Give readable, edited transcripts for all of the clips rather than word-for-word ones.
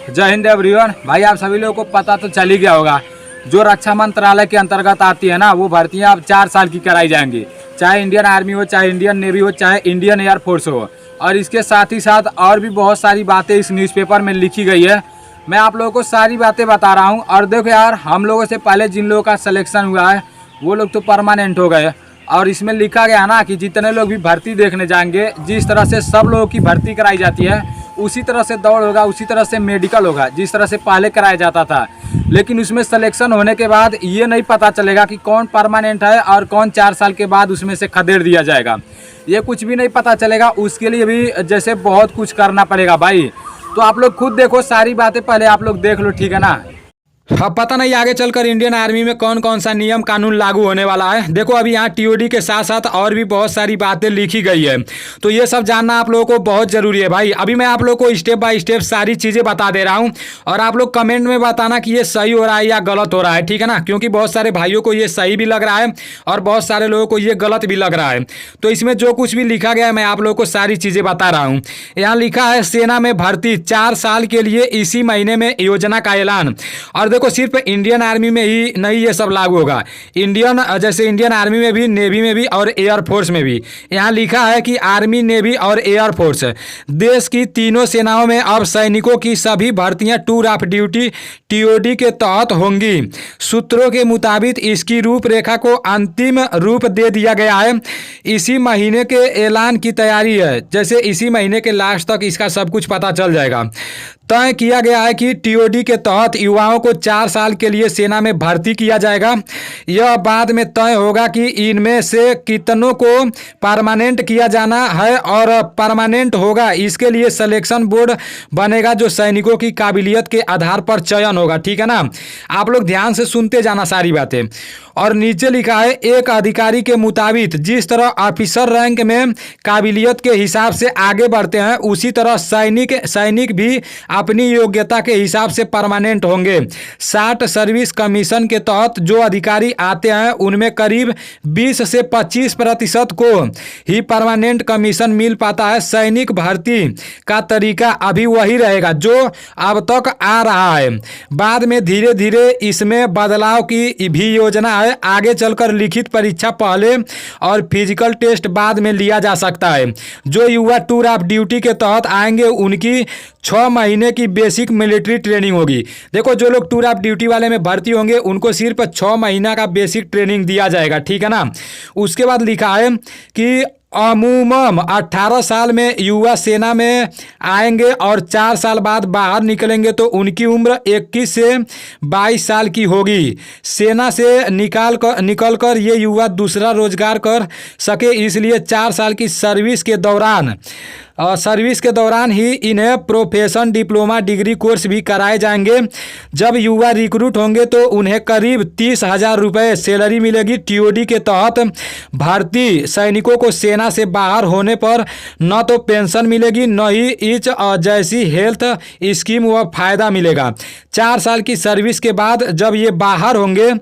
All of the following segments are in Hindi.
जय हिंद एवरीवन। भाई आप सभी लोगों को पता तो चल ही गया होगा, जो रक्षा मंत्रालय के अंतर्गत आती है ना, वो भर्तियां अब 4 साल की कराई जाएंगी, चाहे इंडियन आर्मी हो, चाहे इंडियन नेवी हो, चाहे इंडियन एयरफोर्स हो। और इसके साथ ही साथ और भी बहुत सारी बातें इस न्यूज़पेपर में लिखी गई है। मैं आप लोगों को सारी बातें बता रहा हूँ। और देखो यार, हम लोगों से पहले जिन लोगों का सिलेक्शन हुआ है वो लोग तो परमानेंट हो गए। और इसमें लिखा गया ना कि जितने लोग भी भर्ती देखने जाएंगे, जिस तरह से सब लोगों की भर्ती कराई जाती है उसी तरह से दौड़ होगा, उसी तरह से मेडिकल होगा जिस तरह से पहले कराया जाता था। लेकिन उसमें सिलेक्शन होने के बाद ये नहीं पता चलेगा कि कौन परमानेंट है और कौन 4 साल के बाद उसमें से खदेड़ दिया जाएगा। ये कुछ भी नहीं पता चलेगा। उसके लिए भी जैसे बहुत कुछ करना पड़ेगा भाई। तो आप लोग खुद देखो, सारी बातें पहले आप लोग देख लो, ठीक है ना। अब पता नहीं आगे चलकर इंडियन आर्मी में कौन कौन सा नियम कानून लागू होने वाला है। देखो अभी यहाँ टीओडी के साथ साथ और भी बहुत सारी बातें लिखी गई है, तो ये सब जानना आप लोगों को बहुत ज़रूरी है भाई। अभी मैं आप लोगों को स्टेप बाय स्टेप सारी चीज़ें बता दे रहा हूँ और आप लोग कमेंट में बताना कि ये सही हो रहा है या गलत हो रहा है, ठीक है ना। क्योंकि बहुत सारे भाइयों को ये सही भी लग रहा है और बहुत सारे लोगों को ये गलत भी लग रहा है। तो इसमें जो कुछ भी लिखा गया है मैं आप लोगों को सारी चीज़ें बता रहा हूँ। यहाँ लिखा है सेना में भर्ती 4 साल के लिए इसी महीने में योजना का ऐलान। और देखो सिर्फ इंडियन आर्मी में ही नहीं ये सब लागू होगा, जैसे इंडियन आर्मी में भी, नेवी में भी और एयरफोर्स में भी। यहाँ लिखा है कि आर्मी, नेवी और एयरफोर्स देश की तीनों सेनाओं में अब सैनिकों की सभी भर्तियां टूर ऑफ ड्यूटी टीओडी के तहत होंगी। सूत्रों के मुताबिक इसकी रूपरेखा को अंतिम रूप दे दिया गया है। इसी महीने के ऐलान की तैयारी है, जैसे इसी महीने के लास्ट तक इसका सब कुछ पता चल जाएगा। तय किया गया है कि टीओडी के तहत युवाओं को 4 साल के लिए सेना में भर्ती किया जाएगा। यह बाद में तय होगा कि इनमें से कितनों को परमानेंट किया जाना है और परमानेंट होगा इसके लिए सिलेक्शन बोर्ड बनेगा, जो सैनिकों की काबिलियत के आधार पर चयन होगा, ठीक है ना। आप लोग ध्यान से सुनते जाना सारी बातें। और नीचे लिखा है एक अधिकारी के मुताबिक जिस तरह ऑफिसर रैंक में काबिलियत के हिसाब से आगे बढ़ते हैं, उसी तरह सैनिक भी अपनी योग्यता के हिसाब से परमानेंट होंगे। 60 सर्विस कमीशन के तहत जो अधिकारी आते हैं उनमें करीब 20 से 25% को ही परमानेंट कमीशन मिल पाता है। सैनिक भर्ती का तरीका अभी वही रहेगा जो अब तक आ रहा है। बाद में धीरे धीरे इसमें बदलाव की भी योजना है। आगे चलकर लिखित परीक्षा पहले और फिजिकल टेस्ट बाद में लिया जा सकता है। जो युवा टूर ऑफ ड्यूटी के तहत आएंगे उनकी 6 महीने की बेसिक मिलिट्री ट्रेनिंग होगी। देखो जो लोग टूर ऑफ ड्यूटी वाले में भर्ती होंगे उनको सिर्फ 6 महीना का बेसिक ट्रेनिंग दिया जाएगा, ठीक है ना। उसके बाद लिखा है कि अमूमन 18 साल में युवा सेना में आएंगे और 4 साल बाद बाहर निकलेंगे तो उनकी उम्र 21 से 22 साल की होगी। सेना से निकलकर ये युवा दूसरा रोजगार कर सके, इसलिए 4 साल की सर्विस के दौरान ही इन्हें प्रोफेशन डिप्लोमा डिग्री कोर्स भी कराए जाएंगे। जब युवा रिक्रूट होंगे तो उन्हें करीब 30,000 रुपये सैलरी मिलेगी। टीओडी के तहत भर्ती सैनिकों को सेना से बाहर होने पर न तो पेंशन मिलेगी, न ही इच जैसी हेल्थ स्कीम व फायदा मिलेगा। 4 साल की सर्विस के बाद जब ये बाहर होंगे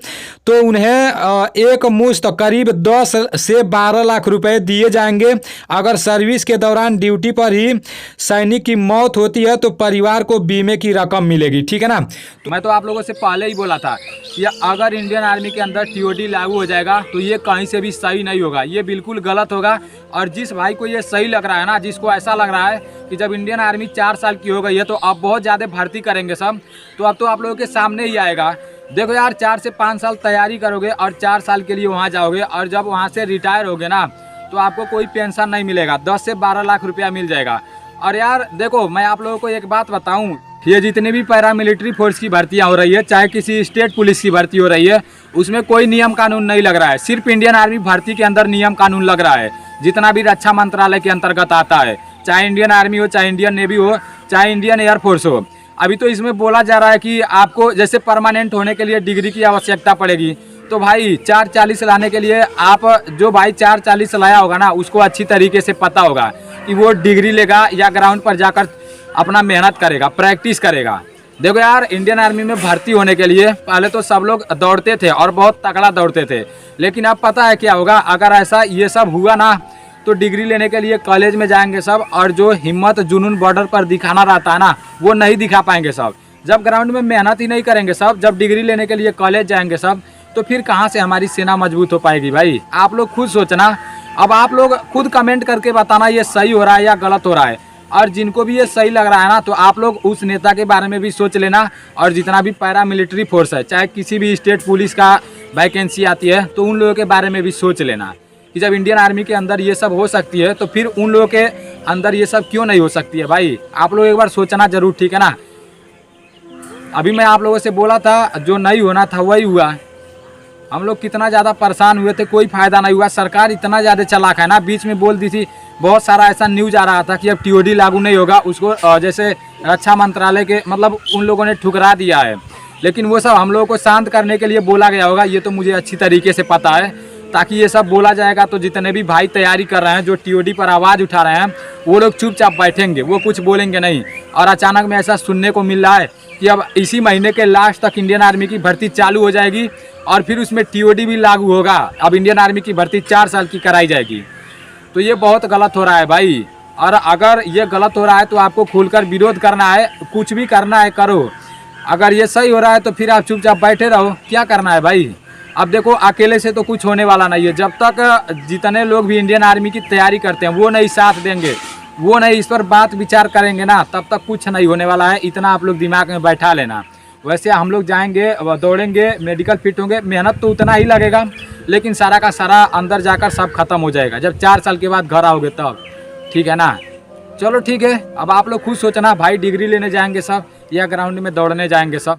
तो उन्हें एक मुश्त करीब 10 से 12 लाख रुपए दिए जाएंगे। अगर सर्विस के दौरान ड्यूटी पर ही सैनिक की मौत होती है तो परिवार को बीमे की रकम मिलेगी, ठीक है ना। तो मैं तो आप लोगों से पहले ही बोला था कि अगर इंडियन आर्मी के अंदर टीओडी लागू हो जाएगा तो ये कहीं से भी सही नहीं होगा, ये बिल्कुल गलत होगा। और जिस भाई को ये सही लग रहा है ना, जिसको ऐसा लग रहा है कि जब इंडियन आर्मी 4 साल की हो गई है तो अब बहुत ज़्यादा भर्ती करेंगे सब, तो अब तो आप लोगों के सामने ही आएगा। देखो यार, 4 से 5 साल तैयारी करोगे और 4 साल के लिए वहाँ जाओगे और जब वहाँ से रिटायर होगे ना तो आपको कोई पेंशन नहीं मिलेगा, 10 से 12 लाख रुपया मिल जाएगा। और यार देखो, मैं आप लोगों को एक बात बताऊं, ये जितने भी पैरामिलिट्री फोर्स की भर्तियां हो रही है, चाहे किसी स्टेट पुलिस की भर्ती हो रही है, उसमें कोई नियम कानून नहीं लग रहा है। सिर्फ इंडियन आर्मी भर्ती के अंदर नियम कानून लग रहा है, जितना भी रक्षा मंत्रालय के अंतर्गत आता है, चाहे इंडियन आर्मी हो, चाहे इंडियन नेवी हो, चाहे इंडियन एयरफोर्स हो। अभी तो इसमें बोला जा रहा है कि आपको जैसे परमानेंट होने के लिए डिग्री की आवश्यकता पड़ेगी। तो भाई 440 लाने के लिए आप, जो भाई 440 लाया होगा ना, उसको अच्छी तरीके से पता होगा कि वो डिग्री लेगा या ग्राउंड पर जाकर अपना मेहनत करेगा, प्रैक्टिस करेगा। देखो यार, इंडियन आर्मी में भर्ती होने के लिए पहले तो सब लोग दौड़ते थे और बहुत तगड़ा दौड़ते थे, लेकिन अब पता है क्या होगा, अगर ऐसा ये सब हुआ ना तो डिग्री लेने के लिए कॉलेज में जाएंगे सब, और जो हिम्मत जुनून बॉर्डर पर दिखाना रहता है ना, वो नहीं दिखा पाएंगे सब। जब ग्राउंड में मेहनत ही नहीं करेंगे सब, जब डिग्री लेने के लिए कॉलेज जाएंगे सब, तो फिर कहाँ से हमारी सेना मजबूत हो पाएगी भाई। आप लोग खुद सोचना। अब आप लोग खुद कमेंट करके बताना ये सही हो रहा है या गलत हो रहा है। और जिनको भी ये सही लग रहा है ना, तो आप लोग उस नेता के बारे में भी सोच लेना। और जितना भी पैरा मिलिट्री फोर्स है, चाहे किसी भी स्टेट पुलिस का वैकेंसी आती है, तो उन लोगों के बारे में भी सोच लेना कि जब इंडियन आर्मी के अंदर ये सब हो सकती है, तो फिर उन लोगों के अंदर ये सब क्यों नहीं हो सकती है भाई। आप लोग एक बार सोचना जरूर, ठीक है ना। अभी मैं आप लोगों से बोला था, जो नहीं होना था वही हुआ। हम लोग कितना ज़्यादा परेशान हुए थे, कोई फ़ायदा नहीं हुआ। सरकार इतना ज़्यादा चालाक है ना, बीच में बोल दी थी, बहुत सारा ऐसा न्यूज़ आ रहा था कि अब टीओडी लागू नहीं होगा। उसको जैसे रक्षा मंत्रालय के मतलब उन लोगों ने ठुकरा दिया है। लेकिन वो सब हम लोगों को शांत करने के लिए बोला गया होगा, ये तो मुझे अच्छी तरीके से पता है। ताकि ये सब बोला जाएगा तो जितने भी भाई तैयारी कर रहे हैं, जो टीओडी पर आवाज़ उठा रहे हैं, वो लोग चुपचाप बैठेंगे, वो कुछ बोलेंगे नहीं। और अचानक में ऐसा सुनने को मिल रहा है कि अब इसी महीने के लास्ट तक इंडियन आर्मी की भर्ती चालू हो जाएगी, और फिर उसमें टीओडी भी लागू होगा। अब इंडियन आर्मी की भर्ती 4 साल की कराई जाएगी। तो ये बहुत गलत हो रहा है भाई। और अगर ये गलत हो रहा है तो आपको खुलकर विरोध करना है, कुछ भी करना है करो। अगर ये सही हो रहा है तो फिर आप चुपचाप बैठे रहो, क्या करना है भाई। अब देखो, अकेले से तो कुछ होने वाला नहीं है। जब तक जितने लोग भी इंडियन आर्मी की तैयारी करते हैं वो नहीं साथ देंगे, वो नहीं इस पर बात विचार करेंगे ना, तब तक कुछ नहीं होने वाला है। इतना आप लोग दिमाग में बैठा लेना। वैसे हम लोग जाएंगे, दौड़ेंगे, मेडिकल फिट होंगे, मेहनत तो उतना ही लगेगा, लेकिन सारा का सारा अंदर जाकर सब खत्म हो जाएगा जब 4 साल के बाद घर आओगे तब, ठीक है ना। चलो ठीक है, अब आप लोग खुद सोचना भाई, डिग्री लेने जाएंगे सब या ग्राउंड में दौड़ने जाएंगे सब।